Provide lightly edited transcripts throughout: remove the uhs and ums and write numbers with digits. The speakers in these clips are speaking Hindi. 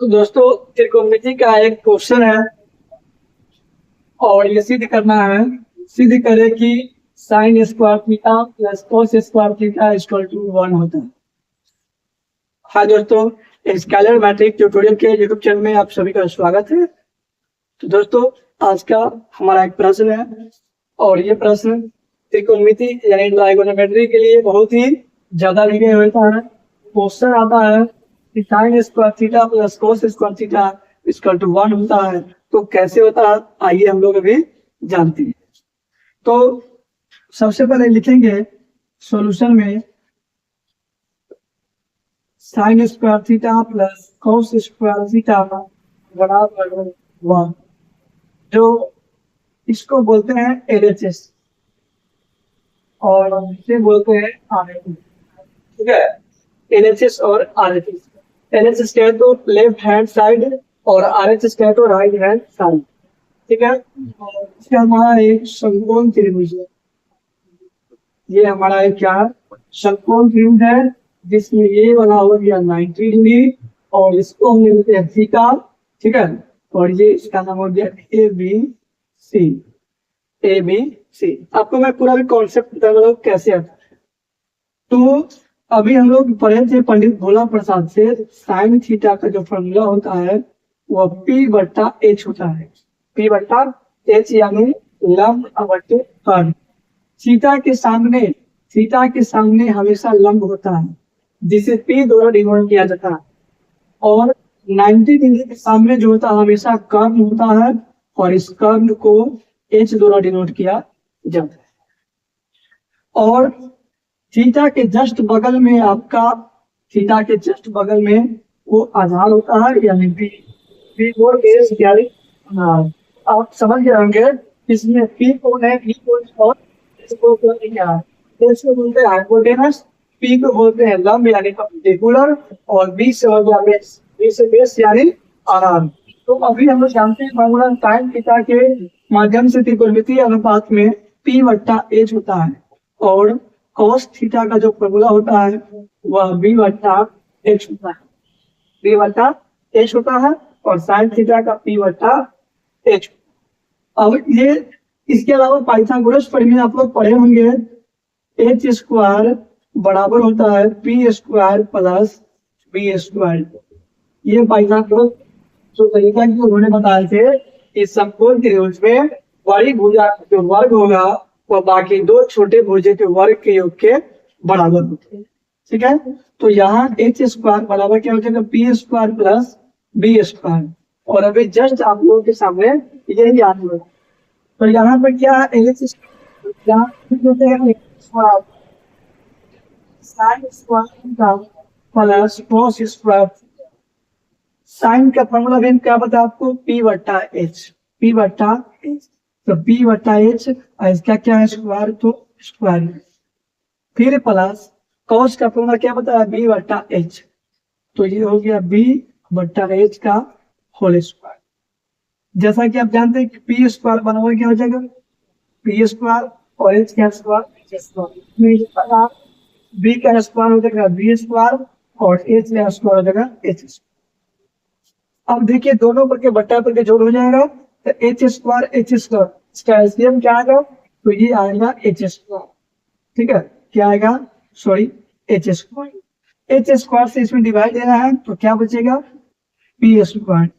तो दोस्तों त्रिकोणमिति का एक क्वेश्चन है और ये सिद्ध करना है। सिद्ध करे कि sine square theta plus cos square theta equal to 1 होता है। हाँ दोस्तों, स्केलर मैट्रिक ट्यूटोरियल के यूट्यूब चैनल में आप सभी का स्वागत है। तो दोस्तों आज का हमारा एक प्रश्न है और ये प्रश्न त्रिकोणमिति यानी ट्राइगोनोमेट्री के लिए बहुत ही ज्यादा लिखे होता है। क्वेश्चन आता है कि sine square theta plus cos square theta equal to 1 होता है। तो कैसे होता है आइए हम लोग अभी जानते हैं। तो सबसे पहले लिखेंगे सॉल्यूशन में sign square theta plus cos square theta बराबर 1, जो इसको बोलते हैं LHS और इसे बोलते हैं RHS। ठीक है, LHS और RHS। LHS कहे तो लेफ्ट हैंड साइड और RHS कहे तो राइट हैंड साइड। ठीक है, इसका हमारा एक समकोण त्रिभुज है। ये हमारा एक क्या है, समकोण त्रिभुज है जिसमें ये बना हो गया 90 डिग्री और इसको हम लिखते हैं थीटा। ठीक है, और ये इसका नाम हो गया ABC। ABC आपको मैं पूरा भी कॉन्सेप्ट बता रहा हूँ कैसे आता है। तो अभी हम लोग पढ़े थे पंडित भोला प्रसाद से, साइन थीटा का जो फॉर्मूला होता है वह P/H होता है। P/H यानी लंब बटे कर्ण। थीटा के सामने हमेशा लंब होता है जिसे P द्वारा डिनोट किया जाता है, और 90 डिग्री के सामने जो होता है हमेशा कर्ण होता है और इस कर्ण को H द्वारा डिनोट किया जाता है। और थीटा के जस्ट बगल में वो आधार होता है यानी P और S यानी आप समझ गए होंगे। इसमें P कौन है, E कौन और S को क्या है। S को बोलते हैं हाइपोटेनस, P को बोलते हैं लंब यानी परपेंडिकुलर और B से हो गया बेस, B से बेस यानी आधार। तो अभी हम लोग जानते हैं फॉर्मूला साइन थीटा के माध्यम से त्रिकोणमितीय अनुपात में P/H होता है और cos थीटा का जो फॉर्मूला होता है वह B/H होता है। B/H होता है और साइन थीटा का P/H। अब ये इसके अलावा पाइथागोरस परिमेय आप लोग पढ़े होंगे। H स्क्वायर बराबर होता है P square plus B square. ये पाइथागोरस जो तरीका की उन्होंने बताए थे, इस समकोण त्रिभुज में बड़ी भुजा जो वर्ग होगा वह बाकी दो छोटे भुजे के वर्ग के योग के बराबर होते हैं। ठीक है, तो यहाँ H स्क्वायर बराबर क्या हो जाएगा P square plus B square. और अभी जस्ट आप लोगों के सामने यही याद होगा। तो यहाँ पर क्या है LHS sine square plus cos square. Sine का फॉर्मूला भी क्या पता है आपको P/H। तो P/H इसका क्या है स्क्वायर, तो स्क्वायर। फिर प्लस कॉस का फॉर्मूला क्या पता है B/H, तो ये हो गया B/H का होल स्क्वायर। जैसा कि आप जानते हैं कि P स्क्वायर बराबर क्या हो जाएगा P स्क्वायर और H का स्क्वायर H स्क्वायर। B का स्क्वायर हो जाएगा B स्क्वायर और H का स्क्वायर हो जाएगा H स्क्वायर। अब देखिए दोनों पर के बट्टा पर के जोड़ हो जाएगा तो H स्क्वायर इसका एलसीएम क्या आएगा, तो ये आएगा H स्क्वायर। ठीक है, क्या आएगा, सॉरी H स्क्वायर से इसमें डिवाइड देना है तो क्या बचेगा P स्क्वायर,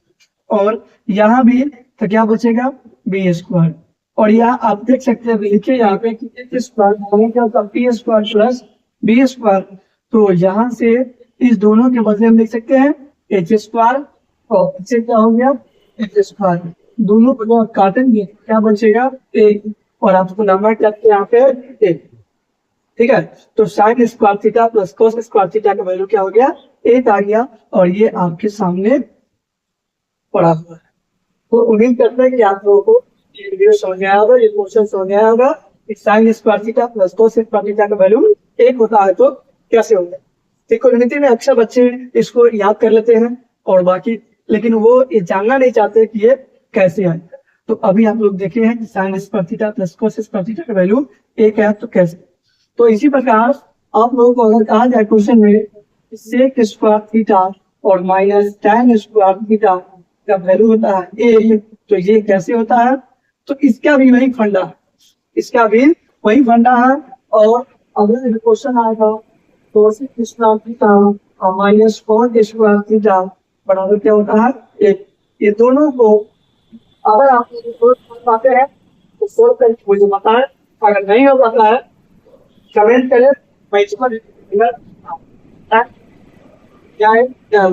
और यहाँ भी तो क्या बचेगा B स्क्वायर। और यहाँ आप देख सकते हैं लिखिए यहाँ पे कि H स्क्वायर क्या होता है P square plus B square. तो यहाँ से इस दोनों के बदले हम लिख सकते हैं H स्क्वायर और इससे क्या हो गया H स्क्वायर। दोनों को काटेंगे क्या बचेगा एक, और आपको नंबर क्या यहाँ पे एक। ठीक है, तो sign square theta plus cos square theta का वैल्यू क्या हो गया 8 आ गया, और ये आपके सामने पड़ा हुआ है। तो उम्मीद करते हैं कि आप लोगों को ये वीडियो समझ में आया होगा, ये क्वेश्चन समझ में आया होगा कि sine square theta plus cos square theta का वैल्यू 1 होता है तो कैसे होगा। त्रिकोणमिति में अक्सर बच्चे इसको याद कर लेते हैं और बाकी, लेकिन वो ये जानना नहीं चाहते कि ये कैसे है। तो अभी आप लोग देखे हैं कि sine square theta plus cos square theta का वैल्यू 1 है तो कैसे। तो इसी प्रकार आप लोगों को अगर कहा जाए क्वेश्चन में सेक स्क्वायर थीटा और माइनस tan स्क्वायर थीटा का वैल्यू होता है 1। तो ये कैसे होता है? तो इसका भी वही फंडा है, इसका भी वही फंडा है। और अगर क्वेश्चन आएगा तो थीटा और माइनस कॉट स्क्वायर थीटा बराबर क्या होता है 1। ये दोनों को अगर आप सोल्व कर पाते हैं तो सोल्व करके मुझे बताएं, अगर नहीं हो पाता है कमेंट करें, मैं इसको क्या है क्या